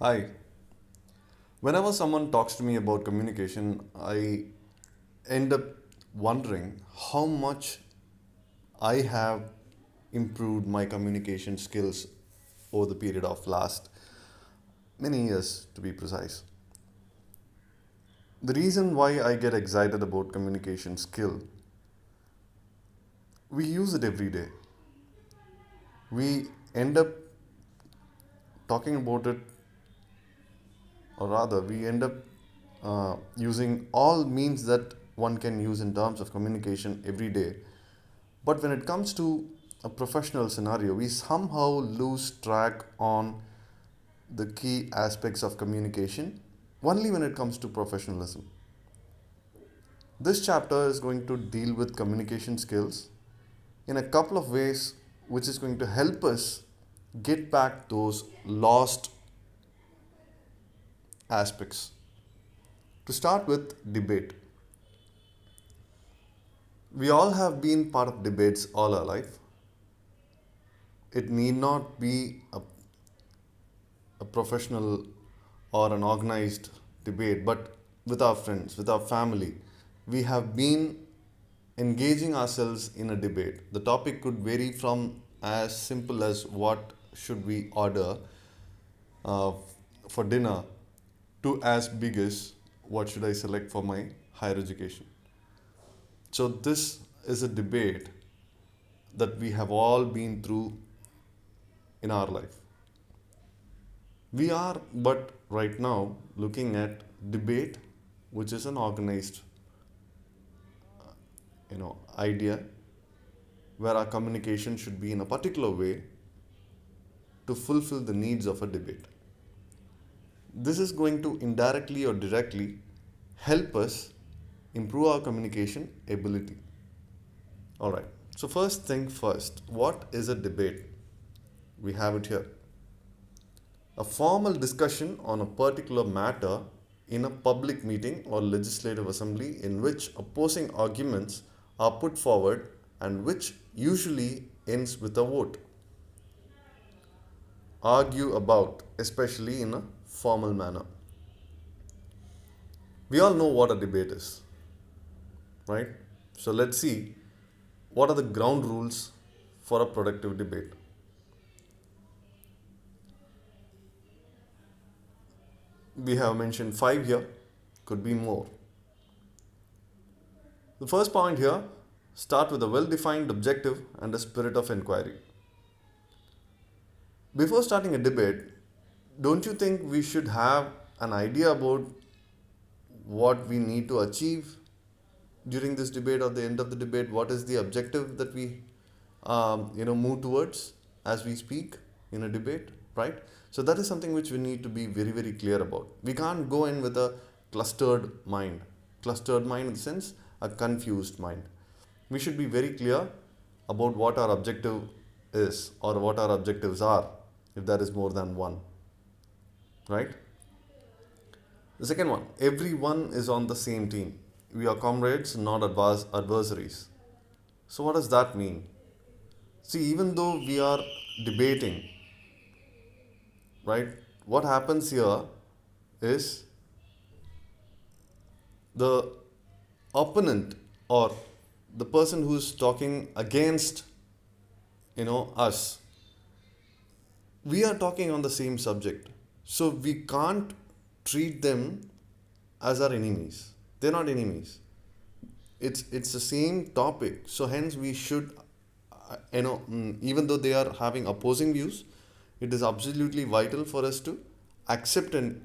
Hi. Whenever someone talks to me about communication, I end up wondering how much I have improved my communication skills over the period of last many years, to be precise. The reason why I get excited about communication skill, we use it every day. We end up talking about it, or rather, we end up using all means that one can use in terms of communication every day. But when it comes to a professional scenario, we somehow lose track on the key aspects of communication only when it comes to professionalism. This chapter is going to deal with communication skills in a couple of ways, which is going to help us get back those lost aspects. To start with, debate. We all have been part of debates all our life. It need not be a professional or an organized debate, but with our friends, with our family, we have been engaging ourselves in a debate. The topic could vary from as simple as what should we order uh, for dinner to as big as what should I select for my higher education. So, this is a debate that we have all been through in our life. We are, but right now, looking at debate, which is an organized, idea where our communication should be in a particular way to fulfill the needs of a debate. This is going to indirectly or directly help us improve our communication ability. All right. So first thing first, what is a debate? We have it here. A formal discussion on a particular matter in a public meeting or legislative assembly in which opposing arguments are put forward and which usually ends with a vote. Argue about, especially in a formal manner. We all know what a debate is, right? So let's see what are the ground rules for a productive debate. We have mentioned five here, could be more. The first point here, start with a well defined objective and a spirit of inquiry. Before starting a debate, don't you think we should have an idea about what we need to achieve during this debate or the end of the debate? What is the objective that we move towards as we speak in a debate, right? So that is something which we need to be very, very clear about. We can't go in with a clustered mind. Clustered mind in the sense a confused mind. We should be very clear about what our objective is or what our objectives are, if there is more than one, right? The second one, everyone is on the same team. We are comrades, not adversaries. So, what does that mean? See, even though we are debating, right, what happens here is the opponent or the person who's talking against, us, we are talking on the same subject. So, we can't treat them as our enemies. They're not enemies. It's the same topic. So hence we should, even though they are having opposing views, it is absolutely vital for us to accept and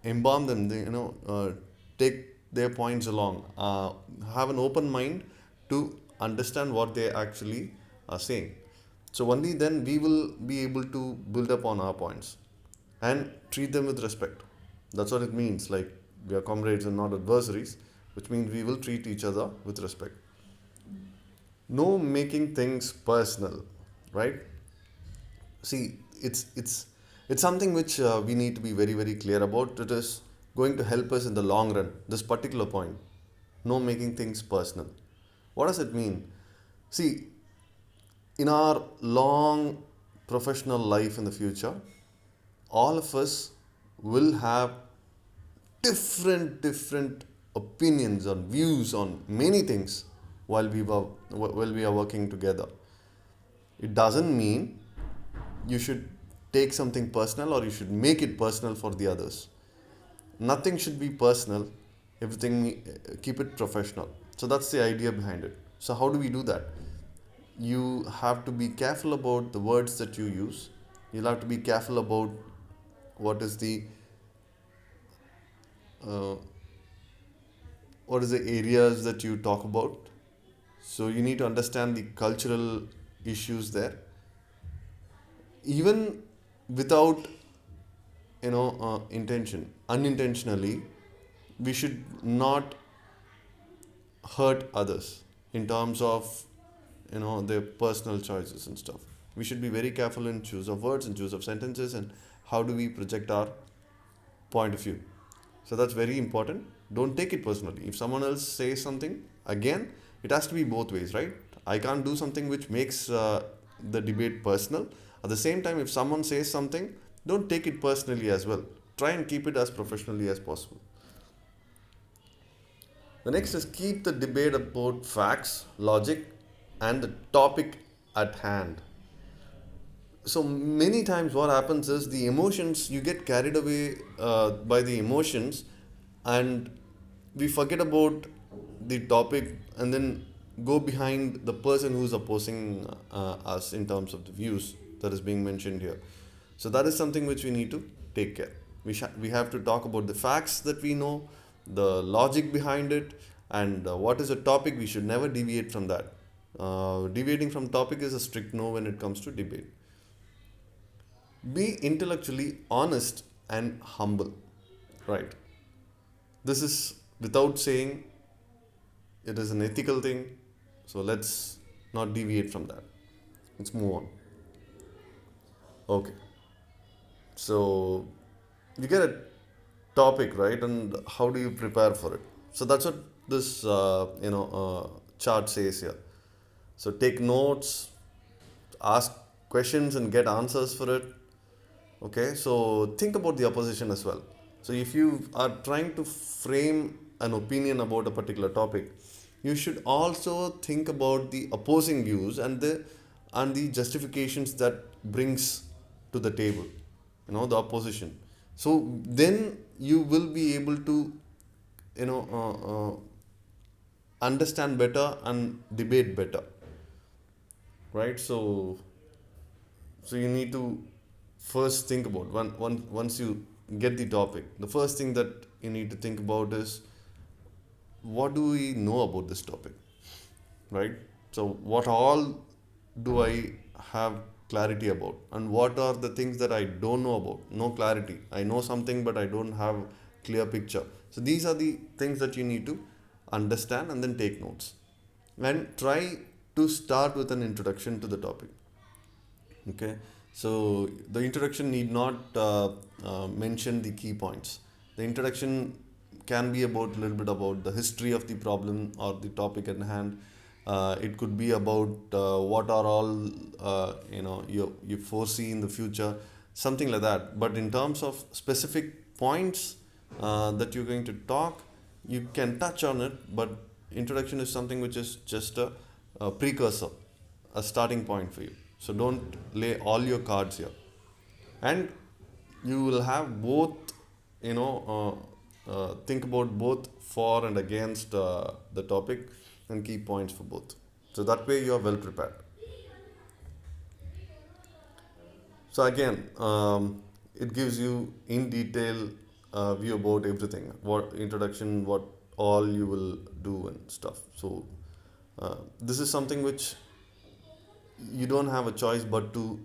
embalm them. Take their points along. Have an open mind to understand what they actually are saying. So only then we will be able to build up on our points and treat them with respect. That's what it means. Like we are comrades and not adversaries, which means we will treat each other with respect. No making things personal, right? See, it's something which we need to be very, very clear about. It is going to help us in the long run. This particular point, no making things personal. What does it mean? See, in our long professional life in the future, all of us will have different opinions or views on many things while we are working together. It doesn't mean you should take something personal or you should make it personal for the others. Nothing should be personal. Everything, keep it professional. So that's the idea behind it. So how do we do that? You have to be careful about the words that you use. You'll have to be careful about what is the uh, what is the areas that you talk about. So you need to understand the cultural issues there. Even without intention, unintentionally, we should not hurt others in terms of their personal choices and stuff. We should be very careful in choose of words and choose of sentences and how do we project our point of view. So that's very important. Don't take it personally. If someone else says something, again, it has to be both ways, right? I can't do something which makes the debate personal. At the same time, if someone says something, don't take it personally as well. Try and keep it as professionally as possible. The next is keep the debate about facts, logic, and the topic at hand. So many times what happens is the emotions, you get carried away by the emotions, and we forget about the topic and then go behind the person who's opposing us in terms of the views that is being mentioned here. So that is something which we need to take care. We have to talk about the facts that we know, the logic behind it, and what is a topic. We should never deviate from that. Deviating from topic is a strict no when it comes to debate. Be intellectually honest and humble, right? This is without saying it is an ethical thing, so let's not deviate from that. Let's move on. Okay, so you get a topic, right? And how do you prepare for it? So that's what this chart says here. So take notes, ask questions, and get answers for it. Okay, so think about the opposition as well. So if you are trying to frame an opinion about a particular topic, you should also think about the opposing views and the justifications that brings to the table, the opposition. So then you will be able to you know understand better and debate better, right? So you need to first think about once you get the topic, the first thing that you need to think about is what do we know about this topic, right? So what all do I have clarity about, and what are the things that I don't know about? No clarity. I know something but I don't have clear picture. So these are the things that you need to understand and then take notes and try to start with an introduction to the topic. Okay, so the introduction need not mention the key points. The introduction can be about a little bit about the history of the problem or the topic at hand. It could be about what are all you foresee in the future, something like that. But in terms of specific points that you're going to talk, you can touch on it. But introduction is something which is just a precursor, a starting point for you. So don't lay all your cards here, and you will have both. Think about both for and against the topic, and key points for both. So that way you are well prepared. So again, it gives you in detail view about everything. What introduction, what all you will do and stuff. So this is something which you don't have a choice but to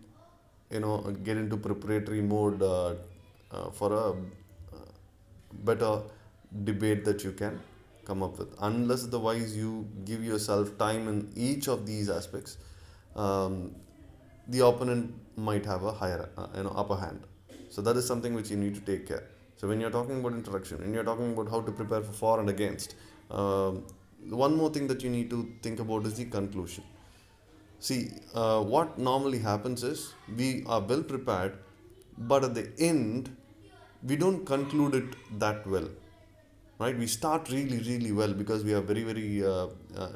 get into preparatory mode for a better debate that you can come up with. Unless otherwise you give yourself time in each of these aspects, um, the opponent might have a higher upper hand. So that is something which you need to take care. So when you're talking about introduction and you're talking about how to prepare for and against, one more thing that you need to think about is the conclusion. See, what normally happens is we are well prepared, but at the end, we don't conclude it that well, right? We start really, really well because we are very, very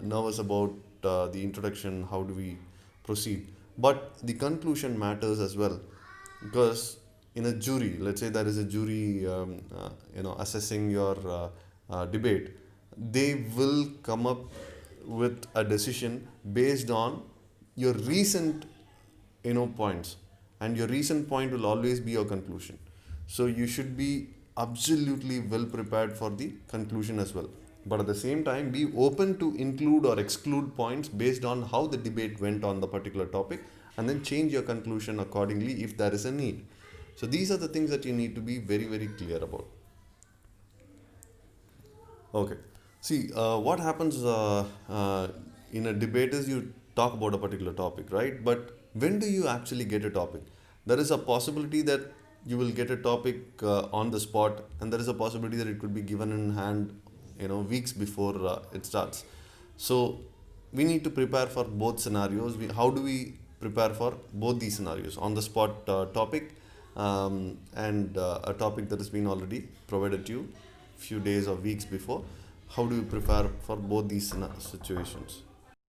nervous about the introduction. How do we proceed? But the conclusion matters as well, because in a jury, let's say there is a jury, assessing your debate, they will come up with a decision based on your recent points, and your recent point will always be your conclusion. So you should be absolutely well prepared for the conclusion as well, but at the same time be open to include or exclude points based on how the debate went on the particular topic, and then change your conclusion accordingly if there is a need. So these are the things that you need to be very, very clear about. Okay. See, what happens in a debate is you talk about a particular topic, right? But when do you actually get a topic? There is a possibility that you will get a topic on the spot, and there is a possibility that it could be given in hand, weeks before it starts. So we need to prepare for both scenarios. How do we prepare for both these scenarios? On the spot topic, and a topic that has been already provided to you few days or weeks before. How do you prepare for both these situations?